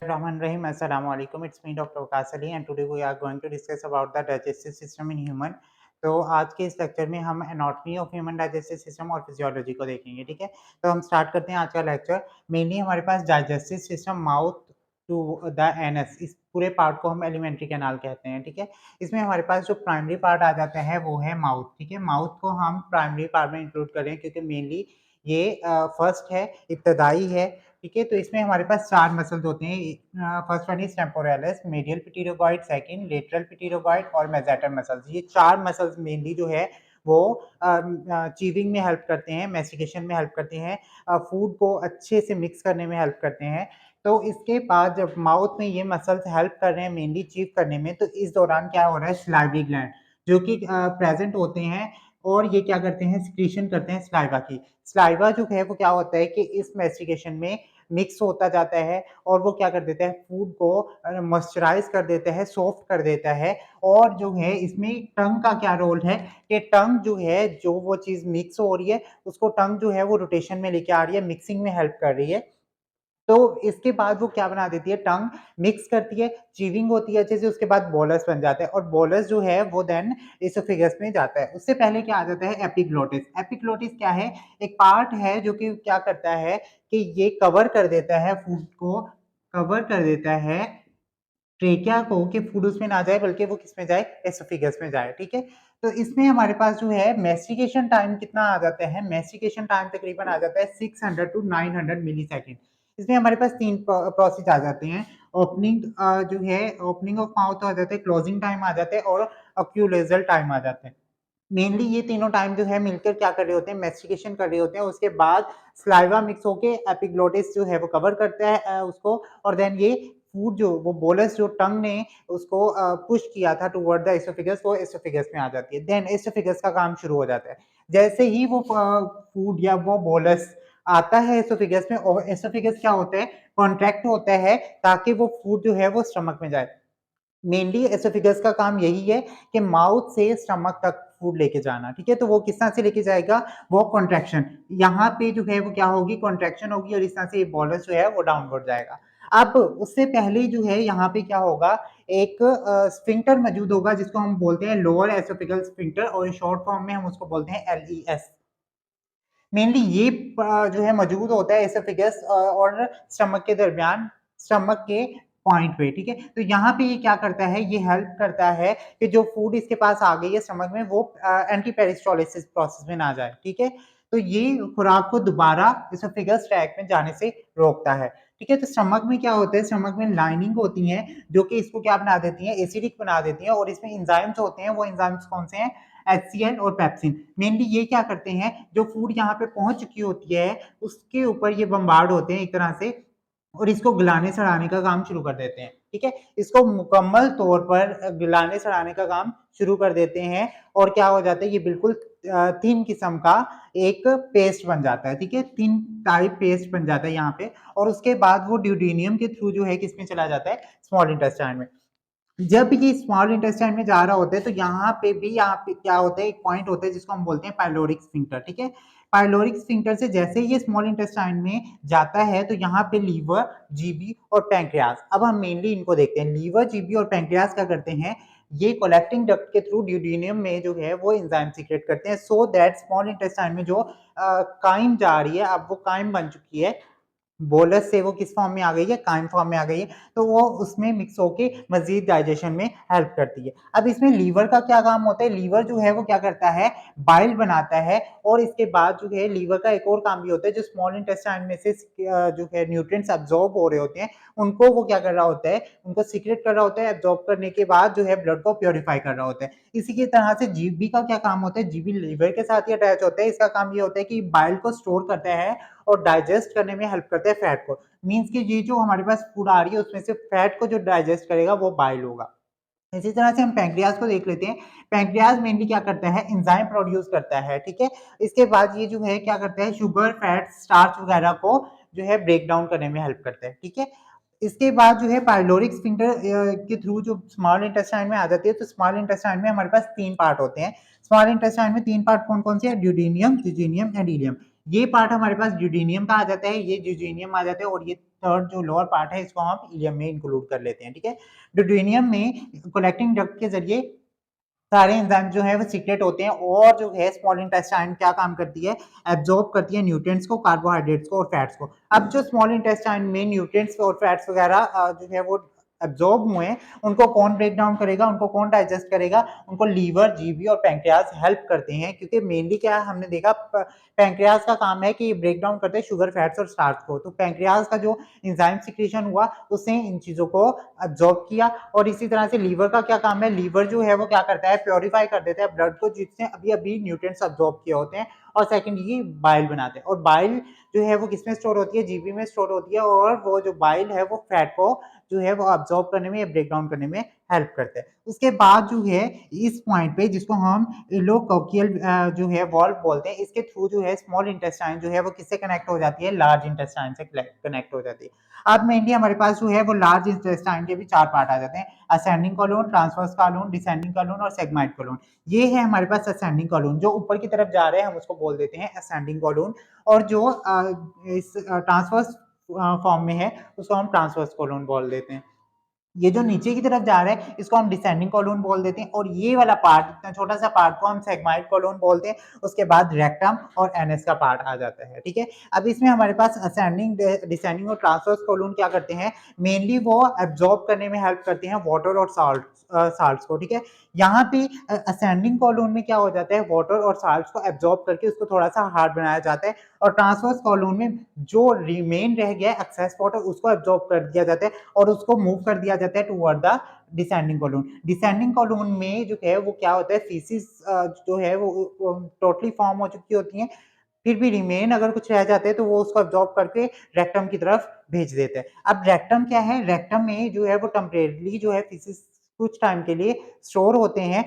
Bismillahirrahmanirrahim. Assalamu alaikum. It's me Dr. Waqas Ali and today we are going to discuss about the digestive system in human. तो आज के इस lecture में हम anatomy of human digestive system और physiology को देखेंगे। ठीक है, तो हम स्टार्ट करते हैं आज का लेक्चर। मेनली हमारे पास digestive system mouth to the anus, इस पूरे पार्ट को हम एलिमेंट्री कैनाल कहते हैं। ठीक है, इसमें हमारे पास जो प्राइमरी पार्ट आ जाता है वो है माउथ। ठीक है, माउथ को हम प्राइमरी पार्ट में इंक्लूड करें क्योंकि मेनली ये फर्स्ट है, इब्तदाई है। ठीक है, तो इसमें हमारे पास 4 मसल्स होते हैं। First one is temporalis, medial pterygoid, second lateral pterygoid और मेसेटर मसल्स। ये 4 मसल्स मेनली जो है वो चीविंग में हेल्प करते हैं, मैस्टिकेशन में हेल्प करते हैं, फूड को अच्छे से मिक्स करने में हेल्प करते हैं। तो इसके बाद जब माउथ में ये मसल्स हेल्प कर रहे हैं मेनली चीव करने में, तो इस दौरान क्या हो रहा है, सलाइवरी ग्लैंड जो कि प्रेजेंट होते हैं और ये क्या करते हैं, सिक्रीशन करते हैं सलाइवा की। सलाइवा जो है वो क्या होता है कि इस मैस्टिकेशन में मिक्स होता जाता है और वो क्या कर देता है, फूड को मॉइस्चराइज कर देता है, सॉफ्ट कर देता है। और जो है इसमें टंग का क्या रोल है कि टंग जो है, जो वो चीज़ मिक्स हो रही है उसको टंग जो है वो रोटेशन में लेके आ रही है, मिक्सिंग में हेल्प कर रही है। तो इसके बाद वो क्या बना देती है, टंग मिक्स करती है, चीविंग होती है अच्छे से, उसके बाद बोलस बन जाता है और बोलस जो है वो देन एसोफेगस में जाता है। उससे पहले क्या आ जाता है, एपिग्लोटिस। एपिग्लोटिस क्या है, एक पार्ट है जो कि क्या करता है कि ये कवर कर देता है फूड को, कवर कर देता है ट्रेकिया को कि फूड उसमें ना जाए बल्कि वो किस में जाए, एसोफेगस में जाए। ठीक है, तो इसमें हमारे पास जो है मैस्टिकेशन टाइम कितना आ जाता है, मैस्टिकेशन टाइम तकरीबन आ जाता है 600 टू 900 मिली सेकेंड। इसमें हमारे पास 3 प्रोसेस आ जाते हैं। ओपनिंग जो है, ओपनिंग ऑफ माउथ आ जाता है, क्लोजिंग टाइम आ जाता है और अक्यूलेजल टाइम आ जाता है। मेनली ये तीनों टाइम जो है मिलकर क्या कर रहे होते हैं, मैस्टिकेशन कर रहे होते हैं। उसके बाद सलाइवा मिक्स होके एपिग्लोटिस जो है वो कवर करता है उसको, और देन ये फूड जो वो बोलस जो टंग ने उसको पुश किया था टुवर्ड द एसोफेगस, वो एसोफेगस में आ जाती है। देन एसोफेगस का काम शुरू हो जाता है। जैसे ही वो फूड या वो बोलस आता है एसोफेगस में, और एसोफेगस क्या होता है, कॉन्ट्रैक्ट होता है ताकि वो फूड जो है वो स्टमक में जाए। मेनली एसोफेगस का काम यही है कि माउथ से स्टमक तक फूड लेके जाना। ठीक है, तो वो किस तरह से लेके जाएगा, वो कॉन्ट्रैक्शन, यहाँ पे जो है वो क्या होगी, कॉन्ट्रैक्शन होगी और इस तरह से ये बोलस जो है वो डाउनवर्ड जाएगा। अब उससे पहले जो है यहाँ पे क्या होगा, एक स्फिंक्टर मौजूद होगा जिसको हम बोलते हैं लोअर एसोफेगल स्फिंक्टर, और शॉर्ट फॉर्म में हम उसको बोलते हैं एलईएस। मेनली ये जो है मौजूद होता है एसोफेगस और स्टमक के दरमियान, स्टमक के पॉइंट पे। ठीक है, तो यहाँ पे ये क्या करता है, ये हेल्प करता है कि जो फूड इसके पास आ गई है स्टमक में वो एंटी पेरिस्टोलिसिस प्रोसेस में ना जाए। ठीक है, तो ये खुराक को दोबारा एसोफेगस ट्रैक में जाने से रोकता है। ठीक है, तो स्टमक में क्या होता है, स्टमक में लाइनिंग होती है जो कि इसको क्या बना देती है, एसिडिक बना देती है, और इसमें एंजाइम्स होते हैं। वो एंजाइम्स कौन से हैं, HCl और पेप्सिन। मेनली ये क्या करते हैं, जो फूड यहाँ पे पहुंच चुकी होती है उसके ऊपर ये बम्बार्ड होते हैं एक तरह से, और इसको गलाने सड़ाने का काम शुरू कर देते हैं। ठीक है, इसको मुकम्मल तौर पर गलाने सड़ाने का काम शुरू कर देते हैं और क्या हो जाता है, ये बिल्कुल थिन किस्म का एक पेस्ट बन जाता है। ठीक है, थिन टाइप पेस्ट बन जाता है यहाँ पे, और उसके बाद वो ड्यूडेनियम के थ्रू जो है किसमें चला जाता है, स्मॉल इंटेस्टाइन में। जब ये स्मॉल इंटेस्टाइन में जा रहा होता है तो यहाँ पे क्या होता है, एक पॉइंट होता है जिसको हम बोलते हैं पाइलोरिक स्फिंक्टर। ठीक है, पाइलोरिक स्फिंक्टर से जैसे ये स्मॉल इंटेस्टाइन में जाता है तो यहाँ पे लीवर, जीबी और पैंक्रियाज, अब हम मेनली इनको देखते हैं। लीवर, जीबी और पैंक्रियाज क्या करते हैं, ये कोलेक्टिंग डक्ट के थ्रू ड्यूडेनियम में जो है वो एंजाइम सीक्रेट करते हैं, सो दैट स्मॉल इंटेस्टाइन में जो काइम जा रही है, अब वो काइम बन चुकी है, बोलस से वो किस फॉर्म में आ गई है, काइम फॉर्म में आ गई है, तो वो उसमें मिक्स होके मजीद डाइजेशन में हेल्प करती है। अब इसमें लीवर का क्या काम होता है, लीवर जो है वो क्या करता है, बाइल बनाता है, और इसके बाद जो है लीवर का एक और काम भी होता है, जो स्मॉल इंटेस्टाइन में से जो है न्यूट्रिएंट्स अब्सॉर्ब हो रहे होते हैं उनको वो क्या कर रहा होता है, उनको सीक्रेट कर रहा होता है, एब्सॉर्ब करने के बाद जो है ब्लड को प्योरीफाई कर रहा होता है। इसी की तरह से जीबी का क्या काम होता है, जीबी लीवर के साथ ही अटैच होता है। इसका काम ये होता है कि बाइल को स्टोर करता है और डाइजेस्ट करने में हेल्प करता है फैट को। मीन्स कि ये जो हमारे पास फूड आ रही है उसमें से फैट को जो डाइजेस्ट करेगा वो बाइल होगा। इसी तरह से हम पैंक्रियाज को देख लेते हैं। पैंक्रियाज मेनली क्या करता है, एंजाइम प्रोड्यूस करता है। ठीक है, इसके बाद ये जो है क्या करता है, शुगर, फैट, स्टार्च वगैरह को जो है ब्रेक डाउन करने में हेल्प करता है। ठीक है, इसके बाद जो है पाइलोरिक स्फिंक्टर के थ्रू जो स्मॉल इंटेस्टाइन में आ जाती है, तो स्मॉल इंटेस्टाइन में हमारे पास 3 पार्ट होते हैं। स्मॉल इंटेस्टाइन में 3 पार्ट कौन कौन से हैं, ड्यूडेनियम, जिजीनियम एंड इलियम। ये पार्ट हमारे पास ड्यूडेनियम का आ जाता है, ये ड्यूडेनियम आ जाता है और ये थर्ड जो लोअर पार्ट है इसको हम इलियम में इंक्लूड कर लेते हैं, ठीक है। ड्यूडेनियम में कलेक्टिंग डक्ट के जरिए सारे एंजाइम जो है वो सीक्रेट होते हैं और जो है स्मॉल इंटेस्टाइन क्या काम करती है, एब्जॉर्ब करती है न्यूट्रिएंट्स को, कार्बोहाइड्रेट्स को और फैट्स को। अब जो स्मॉल इंटेस्टाइन में न्यूट्रिएंट्स और फैट्स वगैरह जो है वो एब्जॉर्ब हुए हैं, उनको कौन ब्रेक डाउन करेगा, उनको कौन डाइजेस्ट करेगा, उनको लीवर, जीबी और पैंक्रियाज हेल्प करते हैं, क्योंकि मेनली क्या हमने देखा पैंक्रियाज का काम है कि ब्रेक डाउन करते हैं शुगर, फैट्स और स्टार्च को। तो पैंक्रियाज का जो एंजाइम सिक्रीशन हुआ उसने इन चीजों को एब्जॉर्ब किया। और इसी तरह से लीवर का क्या काम है, लीवर जो है वो क्या करता है, प्योरीफाई कर देता है ब्लड को जिसने अभी अभी न्यूट्रिएंट्स एब्जॉर्ब किए होते हैं। और सेकंड ये बाइल बनाते हैं, और बाइल जो है वो किसमें स्टोर होती है, जीबी में स्टोर होती है। और वो जो बाइल है वो फैट को जो है वो अब्जॉर्ब करने में या ब्रेक डाउन करने में हेल्प करते हैं। उसके बाद जो है इस पॉइंट पे जिसको हम इलोकोकियल जो है वॉल्व बोलते हैं, इसके थ्रू जो है स्मॉल इंटेस्टाइन जो है वो किससे कनेक्ट हो जाती है, लार्ज इंटेस्टाइन से कनेक्ट हो जाती है। अब मेनली हमारे पास जो है वो लार्ज इंटेस्टाइन के भी 4 पार्ट आ जाते हैं, ascending Kowloon, transverse Kowloon, descending Kowloon और सेगमाइड कोलून। ये है हमारे पास असेंडिंग कोलून, जो ऊपर की तरफ जा रहे हैं हम उसको बोल देते हैं असेंडिंग कोलून। और जो इस ट्रांसवर्स फॉर्म में है उसको हम ट्रांसवर्स कोलून बोल देते हैं। ये जो नीचे की तरफ जा रहा है इसको हम डिसेंडिंग कोलून बोल देते हैं। और ये वाला पार्ट, इतना छोटा सा पार्ट को हम सेगमाइड कोलून बोलते हैं। उसके बाद रेक्टम और एनएस का पार्ट आ जाता है, ठीक है। अब इसमें हमारे पास असेंडिंग, डिसेंडिंग और ट्रांसवर्स कोलून क्या करते हैं, मेनली वो एब्जॉर्ब करने में हेल्प करते हैं वाटर और साल्ट्स को, ठीक है। यहाँ पे असेंडिंग कोलून में क्या हो जाता है, वाटर और साल्ट्स को एब्जॉर्ब करके उसको थोड़ा सा हार्ड बनाया जाता है। और ट्रांसवर्स कोलून में जो रिमेन रह गया एक्सेस वाटर उसको एब्जॉर्ब कर दिया जाता है और उसको मूव कर दिया जाता है toward the descending Kowloon. Descending Kowloon में जो है वो क्या होता है, फीसिस जो है वो टोटली फॉर्म हो चुकी होती है, फिर भी रिमेन अगर कुछ रह जाते हैं तो वो उसको एब्जॉर्ब करके रेक्टम की तरफ भेज देते हैं। अब रेक्टम क्या है, रेक्टम में जो है वो टेम्परेरीली जो है फीसिस कुछ टाइम के लिए स्टोर होते हैं।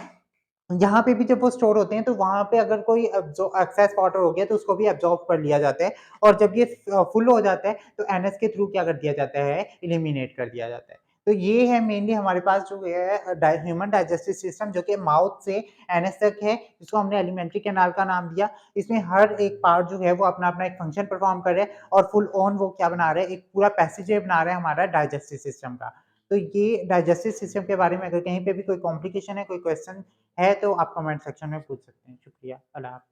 यहाँ पे भी जब वो स्टोर होते हैं तो वहाँ पे अगर कोई एक्सेस वाटर हो गया तो उसको भी एब्जॉर्ब कर लिया जाता है। और जब ये फुल हो जाता है तो एनएस के थ्रू क्या कर दिया जाता है, एलिमिनेट कर दिया जाता है। तो ये है मेनली हमारे पास जो है ह्यूमन डाइजेस्टिव सिस्टम, जो कि माउथ से एनएस तक है, जिसको हमने एलिमेंट्री कैनाल का नाम दिया। इसमें हर एक पार्ट जो है वो अपना अपना एक फंक्शन परफॉर्म कर रहे हैं और फुल ऑन वो क्या बना रहे हैं, एक पूरा पैसेज बना रहे हैं हमारा डाइजेस्टिव सिस्टम का। तो ये डाइजेस्टिव सिस्टम के बारे में अगर कहीं पे भी कोई कॉम्प्लिकेशन है, कोई क्वेश्चन है तो आप कमेंट सेक्शन में पूछ सकते हैं। शुक्रिया, अल्लाह हाफ़िज़।